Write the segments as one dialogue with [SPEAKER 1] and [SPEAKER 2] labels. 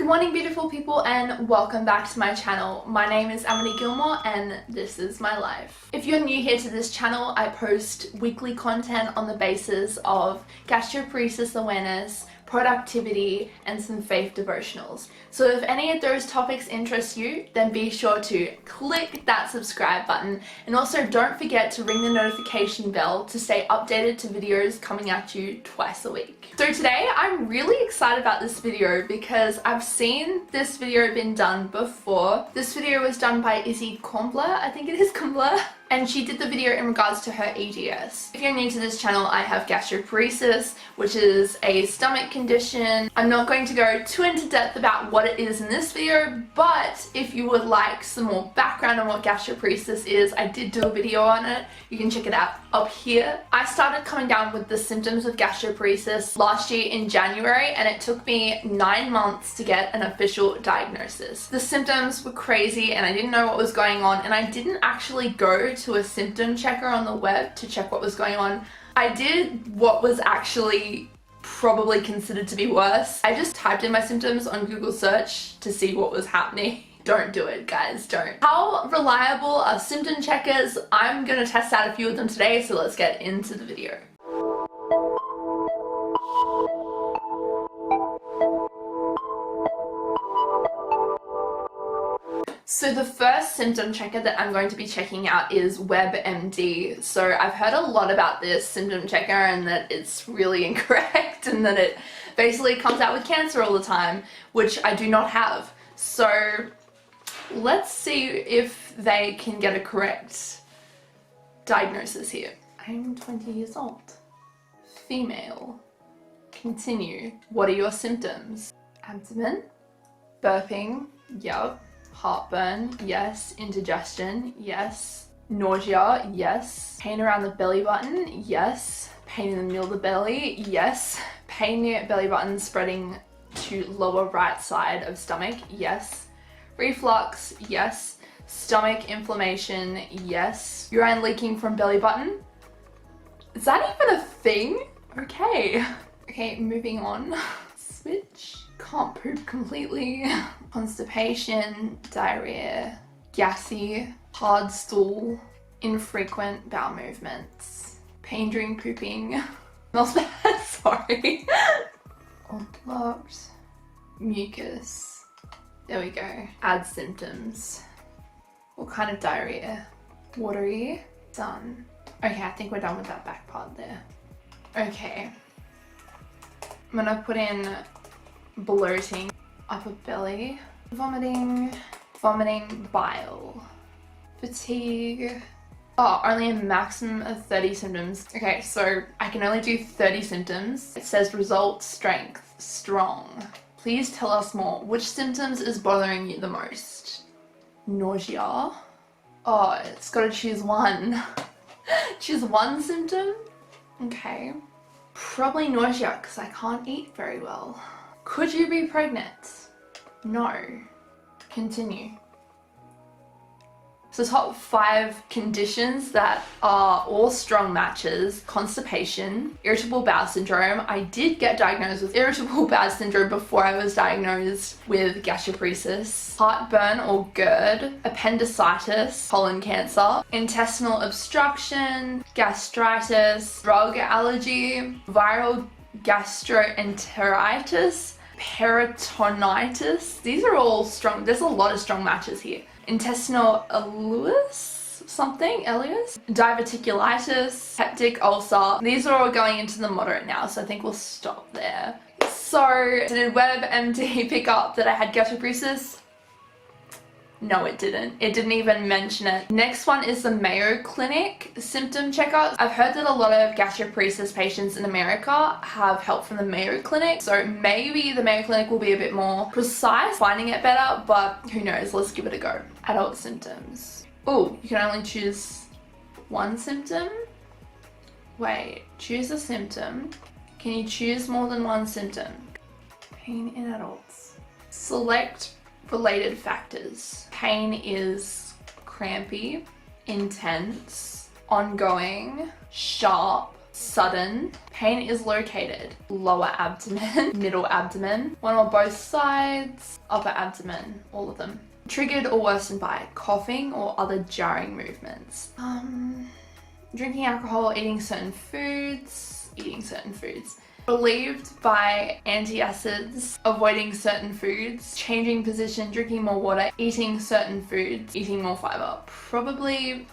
[SPEAKER 1] morning beautiful people and welcome back to my channel. My name is Amity Gilmour and this is my life. If you're new here to this channel, I post weekly content on the basis of gastroparesis awareness, productivity, and some faith devotionals. So if any of those topics interest you, then be sure to click that subscribe button, and also don't forget to ring the notification bell to stay updated to videos coming at you twice a week. So today I'm really excited about this video because I've seen this video been done before. This video was done by Isabel, I think it is Gilmour, and she did the video in regards to her EDS. If you're new to this channel, I have gastroparesis, which is a stomach condition. I'm not going to go too into depth about what it is in this video, but if you would like some more background on what gastroparesis is, I did do a video on it. You can check it out up here. I started coming down with the symptoms of gastroparesis last year in January, and it took me 9 months to get an official diagnosis. The symptoms were crazy and I didn't know what was going on, and I didn't actually go to a symptom checker on the web to check what was going on. I did what was actually probably considered to be worse. I just typed in my symptoms on Google search to see what was happening. Don't do it, guys, don't. How reliable are symptom checkers? I'm gonna test out a few of them today, so let's get into the video. So the first symptom checker that I'm going to be checking out is WebMD. So I've heard a lot about this symptom checker and that it's really incorrect and that it basically comes out with cancer all the time, which I do not have. So let's see if they can get a correct diagnosis here. I'm 20 years old. Female. Continue. What are your symptoms? Abdomen. Burping. Yup. Heartburn, yes. Indigestion, yes. Nausea, yes. Pain around the belly button, yes. Pain in the middle of the belly, yes. Pain near belly button spreading to lower right side of stomach, yes. Reflux, yes. Stomach inflammation, yes. Urine leaking from belly button. Is that even a thing? Okay. Okay, moving on. Switch. Can't poop completely. Constipation, diarrhea, gassy, hard stool, infrequent bowel movements, pain during pooping. Smells bad, sorry. Blocked, mucus. There we go. Add symptoms. What kind of diarrhea? Watery. Done. Okay, I think we're done with that back part there. Okay. I'm gonna put in bloating, upper belly, vomiting, bile, fatigue. Oh, only a maximum of 30 symptoms. Okay, so I can only do 30 symptoms. It says result strength, strong. Please tell us more. Which symptoms is bothering you the most? Nausea. Oh, it's gotta choose one. Choose one symptom? Okay. Probably nausea, because I can't eat very well. Could you be pregnant? No. Continue. So top 5 conditions that are all strong matches: constipation, irritable bowel syndrome. I did get diagnosed with irritable bowel syndrome before I was diagnosed with gastroparesis. Heartburn or GERD, appendicitis, colon cancer, intestinal obstruction, gastritis, drug allergy, viral gastroenteritis, peritonitis. These are all strong. There's a lot of strong matches here. Intestinal ileus, diverticulitis, peptic ulcer. These are all going into the moderate now, so I think we'll stop there. So did WebMD pick up that I had gastroparesis? No, it didn't. It didn't even mention it. Next one is the Mayo Clinic Symptom Checker. I've heard that a lot of gastroparesis patients in America have help from the Mayo Clinic, so maybe the Mayo Clinic will be a bit more precise, finding it better, but who knows, let's give it a go. Adult symptoms. Oh, you can only choose one symptom? Wait, choose a symptom. Can you choose more than one symptom? Pain in adults. Select related factors. Pain is crampy, intense, ongoing, sharp, sudden. Pain is located lower abdomen, middle abdomen, one or both sides, upper abdomen, all of them. Triggered or worsened by coughing or other jarring movements. Drinking alcohol, eating certain foods. Relieved by antacids, avoiding certain foods, changing position, drinking more water, eating certain foods, eating more fiber. Probably,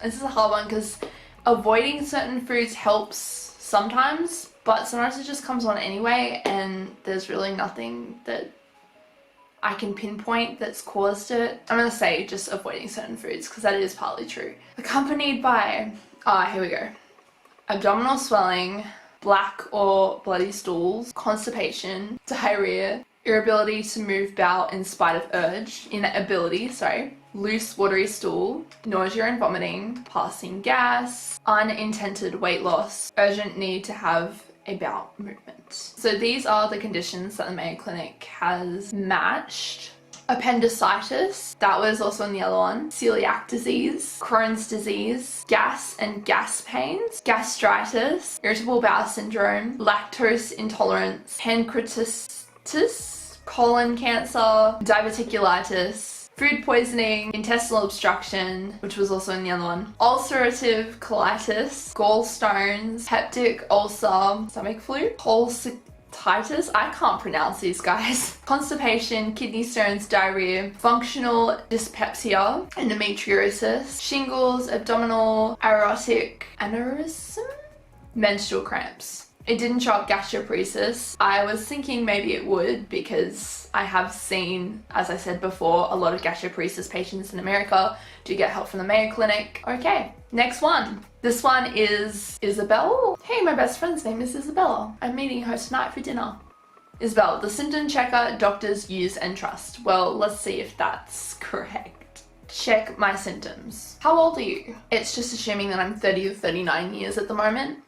[SPEAKER 1] this is a hard one because avoiding certain foods helps sometimes, but sometimes it just comes on anyway, and there's really nothing that I can pinpoint that's caused it. I'm gonna say just avoiding certain foods because that is partly true. Accompanied by, here we go. Abdominal swelling, black or bloody stools, constipation, diarrhea, inability to move bowel in spite of urge, loose watery stool, nausea and vomiting, passing gas, unintended weight loss, urgent need to have a bowel movement. So these are the conditions that the Mayo Clinic has matched. Appendicitis, that was also in the other one. Celiac disease, Crohn's disease, gas and gas pains, gastritis, irritable bowel syndrome, lactose intolerance, pancreatitis, colon cancer, diverticulitis, food poisoning, intestinal obstruction, which was also in the other one, ulcerative colitis, gallstones, peptic ulcer, stomach flu, cholecystitis, I can't pronounce these guys, constipation, kidney stones, diarrhea, functional dyspepsia, endometriosis, shingles, abdominal aortic aneurysm, menstrual cramps. It didn't show up gastroparesis. I was thinking maybe it would because I have seen, as I said before, a lot of gastroparesis patients in America do get help from the Mayo Clinic. Okay, next one. This one is Isabel. Hey, my best friend's name is Isabella. I'm meeting her tonight for dinner. Isabel, the symptom checker doctors use and trust. Well, let's see if that's correct. Check my symptoms. How old are you? It's just assuming that I'm 30 or 39 years at the moment.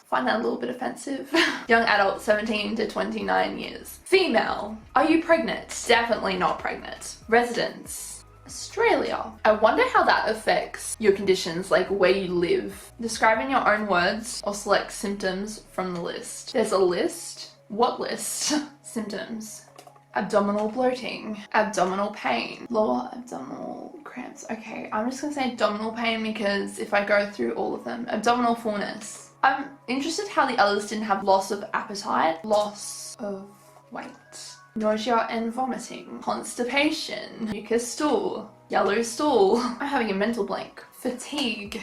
[SPEAKER 1] Find that a little bit offensive. Young adult, 17 to 29 years. Female. Are you pregnant? Definitely not pregnant. Residence. Australia. I wonder how that affects your conditions, like where you live. Describe in your own words or select symptoms from the list. There's a list. What list? Symptoms. Abdominal bloating, abdominal pain, lower abdominal cramps. Okay, I'm just gonna say abdominal pain because if I go through all of them, abdominal fullness. I'm interested how the others didn't have loss of appetite, loss of weight, nausea and vomiting, constipation, mucus stool, yellow stool. I'm having a mental blank. Fatigue,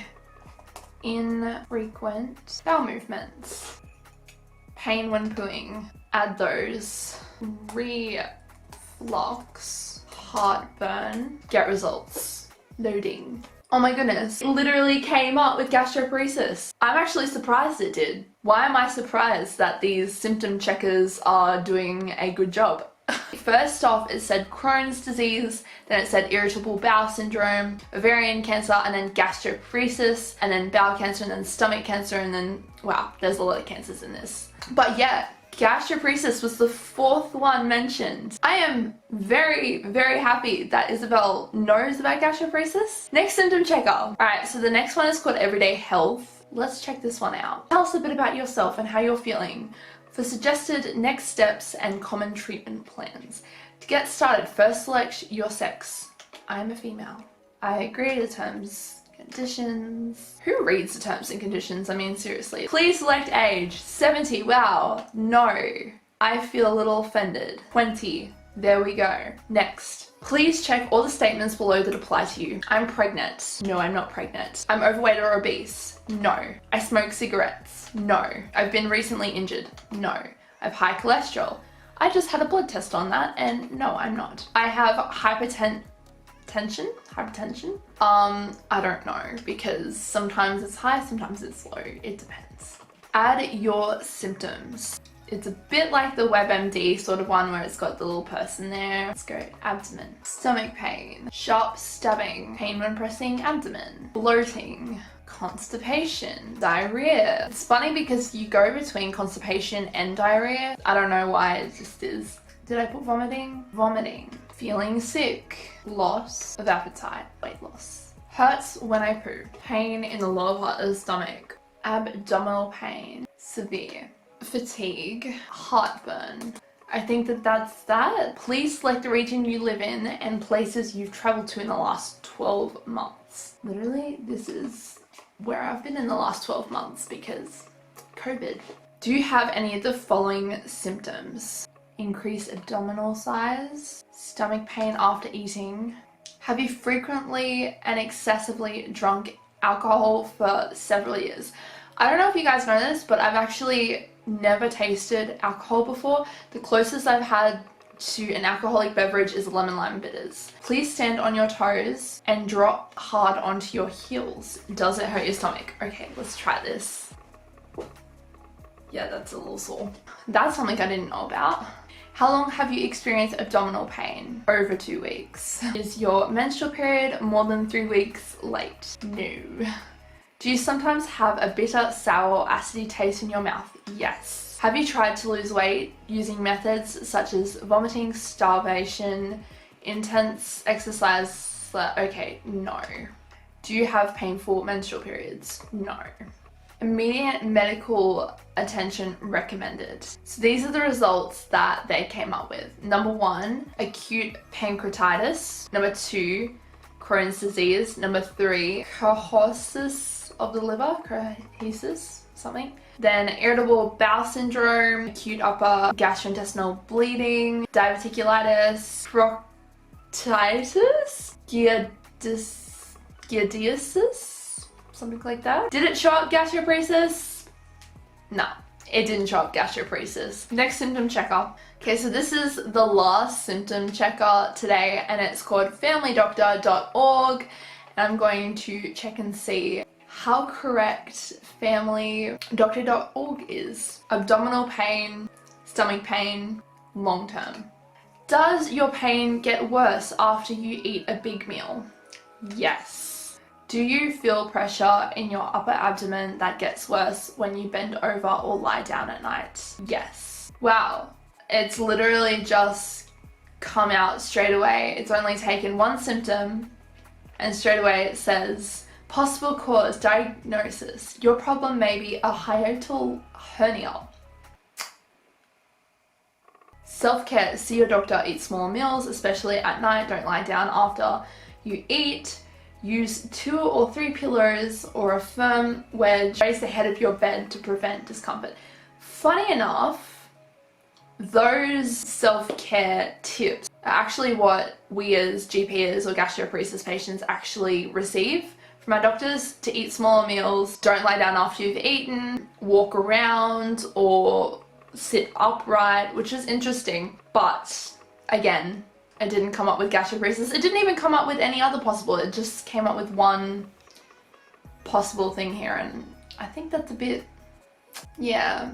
[SPEAKER 1] infrequent bowel movements, pain when pooing. Add those. Reflux, heartburn, get results. Loading. Oh my goodness, it literally came up with gastroparesis. I'm actually surprised it did. Why am I surprised that these symptom checkers are doing a good job? First off, it said Crohn's disease, then it said irritable bowel syndrome, ovarian cancer, and then gastroparesis, and then bowel cancer, and then stomach cancer, and then, wow, there's a lot of cancers in this. But yeah, gastroparesis was the fourth one mentioned. I am very, very happy that Isabel knows about gastroparesis. Next symptom checker. Alright, so the next one is called Everyday Health. Let's check this one out. Tell us a bit about yourself and how you're feeling. For suggested next steps and common treatment plans. To get started, first select your sex. I am a female. I agree to the terms. Conditions. Who reads the terms and conditions? I mean, seriously. Please select age. 70. Wow. No. I feel a little offended. 20. There we go. Next. Please check all the statements below that apply to you. I'm pregnant. No, I'm not pregnant. I'm overweight or obese. No. I smoke cigarettes. No. I've been recently injured. No. I have high cholesterol. I just had a blood test on that and no, I'm not. I have hypertension? I don't know because sometimes it's high, sometimes it's low. It depends. Add your symptoms. It's a bit like the WebMD sort of one where it's got the little person there. Let's go. Abdomen. Stomach pain. Sharp stabbing. Pain when pressing abdomen. Bloating. Constipation. Diarrhea. It's funny because you go between constipation and diarrhea. I don't know why, it just is. Did I put vomiting? Vomiting. Feeling sick. Loss of appetite. Weight loss. Hurts when I poo. Pain in the lower part of the stomach. abdominal pain, severe, fatigue, heartburn. I think that's that. Please select the region you live in and places you've traveled to in the last 12 months. Literally, this is where I've been in the last 12 months because COVID. Do you have any of the following symptoms? Increased abdominal size, stomach pain after eating. Have you frequently and excessively drunk alcohol for several years? I don't know if you guys know this, but I've actually never tasted alcohol before. The closest I've had to an alcoholic beverage is lemon lime bitters. Please stand on your toes and drop hard onto your heels. Does it hurt your stomach? Okay, let's try this. Yeah, that's a little sore. That's something I didn't know about. How long have you experienced abdominal pain? Over 2 weeks. Is your menstrual period more than 3 weeks late? No. Do you sometimes have a bitter, sour, or acidy taste in your mouth? Yes. Have you tried to lose weight using methods such as vomiting, starvation, intense exercise? Okay, no. Do you have painful menstrual periods? No. Immediate medical attention recommended. So these are the results that they came up with. Number 1, acute pancreatitis. Number 2, Crohn's disease. Number 3, cirrhosis of the liver, cirrhosis, something. Then irritable bowel syndrome, acute upper gastrointestinal bleeding, diverticulitis, proctitis, giardiasis, something like that. Did it show up gastroparesis? No, it didn't show up gastroparesis. Next symptom checker. Okay, so this is the last symptom checker today and it's called familydoctor.org, and I'm going to check and see how correct familydoctor.org is. Abdominal pain, stomach pain, long term. Does your pain get worse after you eat a big meal? Yes. Do you feel pressure in your upper abdomen that gets worse when you bend over or lie down at night? Yes. Wow, it's literally just come out straight away. It's only taken one symptom and straight away it says, possible cause, diagnosis. Your problem may be a hiatal hernia. Self-care, see your doctor, eat small meals, especially at night. Don't lie down after you eat. Use 2 or 3 pillows or a firm wedge. Raise the head of your bed to prevent discomfort. Funny enough, those self-care tips are actually what we as GPs or gastroparesis patients actually receive from our doctors: to eat smaller meals, don't lie down after you've eaten, walk around or sit upright, which is interesting. But again, it didn't come up with gastroparesis. It didn't even come up with any other possible. It just came up with one possible thing here, and I think that's a bit, yeah.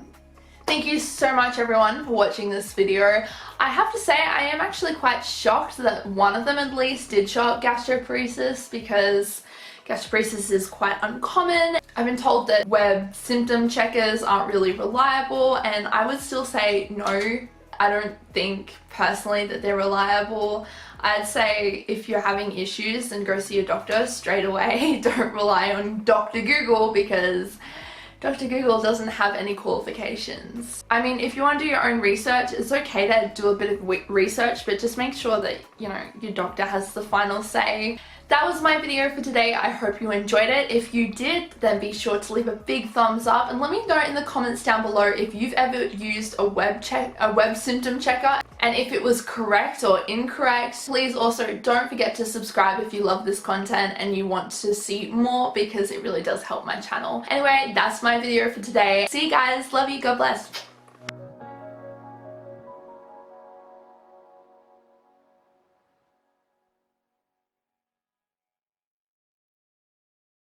[SPEAKER 1] Thank you so much everyone for watching this video. I have to say I am actually quite shocked that one of them at least did show up gastroparesis, because gastroparesis is quite uncommon. I've been told that web symptom checkers aren't really reliable, and I would still say no. I don't think personally that they're reliable. I'd say if you're having issues, then go see your doctor straight away. Don't rely on Dr. Google, because Dr. Google doesn't have any qualifications. I mean, if you want to do your own research, it's okay to do a bit of research, but just make sure that, you know, your doctor has the final say. That was my video for today. I hope you enjoyed it. If you did, then be sure to leave a big thumbs up and let me know in the comments down below if you've ever used a web symptom checker and if it was correct or incorrect. Please also don't forget to subscribe if you love this content and you want to see more, because it really does help my channel. Anyway, that's my video for today. See you guys. Love you. God bless.